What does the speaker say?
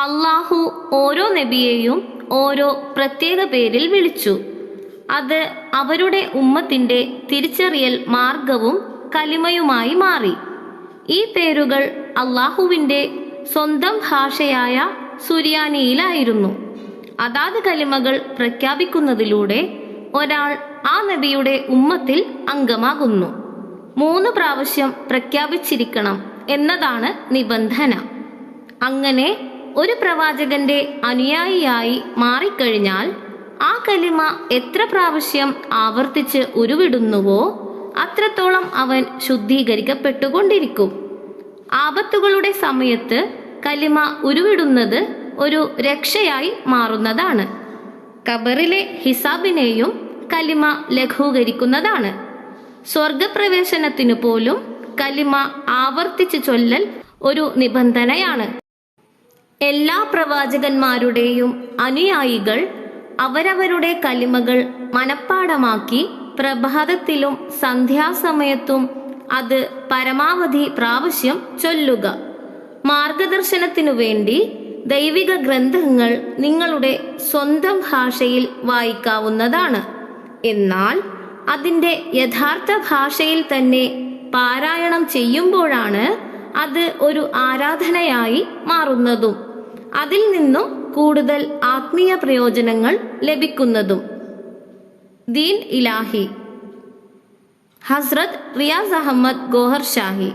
അള്ളാഹു ഓരോ നബിയെയും ഓരോ പ്രത്യേക പേരിൽ വിളിച്ചു. അത് അവരുടെ ഉമ്മത്തിന്റെ തിരിച്ചറിയൽ മാർഗവും കലിമയുമായി മാറി. ഈ പേരുകൾ അള്ളാഹുവിന്റെ സ്വന്തം ഭാഷയായ സുറിയാനിയിലായിരുന്നു. അതാത് കലിമകൾ പ്രഖ്യാപിക്കുന്നതിലൂടെ ഒരാൾ ആ നബിയുടെ ഉമ്മത്തിൽ അംഗമാകുന്നു. 3 പ്രാവശ്യം പ്രഖ്യാപിച്ചിരിക്കണം എന്നതാണ് നിബന്ധന. അങ്ങനെ ഒരു പ്രവാചകന്റെ അനുയായിയായി മാറിക്കഴിഞ്ഞാൽ ആ കലിമ എത്ര പ്രാവശ്യം ആവർത്തിച്ച് ഉരുവിടുന്നുവോ അത്രത്തോളം അവൻ ശുദ്ധീകരിക്കപ്പെട്ടുകൊണ്ടിരിക്കും. ആപത്തുകളുടെ സമയത്ത് കലിമ ഉരുവിടുന്നത് ഒരു രക്ഷയായി മാറുന്നതാണ്. ഖബറിലെ ഹിസാബിനെയും കലിമ ലഘൂകരിക്കുന്നതാണ്. സ്വർഗപ്രവേശനത്തിനു പോലും കലിമ ആവർത്തിച്ച് ചൊല്ലൽ ഒരു നിബന്ധനയാണ്. എല്ലാ പ്രവാചകന്മാരുടെയും അനുയായികൾ അവരവരുടെ കലിമകൾ മനഃപ്പാഠമാക്കി പ്രഭാതത്തിലും സന്ധ്യാസമയത്തും അത് പരമാവധി പ്രാവശ്യം ചൊല്ലുക. മാർഗദർശനത്തിനു വേണ്ടി ദൈവിക ഗ്രന്ഥങ്ങൾ നിങ്ങളുടെ സ്വന്തം ഭാഷയിൽ വായിക്കാവുന്നതാണ്. എന്നാൽ അതിൻ്റെ യഥാർത്ഥ ഭാഷയിൽ തന്നെ പാരായണം ചെയ്യുമ്പോഴാണ് അത് ഒരു ആരാധനയായി മാറുന്നതും അതിൽ നിന്നും കൂടുതൽ ആത്മീയ പ്രയോജനങ്ങൾ ലഭിക്കുന്നതും. ദീൻ ഇലാഹി, ഹസ്രത്ത് റിയാസ് അഹമ്മദ് ഗോഹർ ഷാഹി.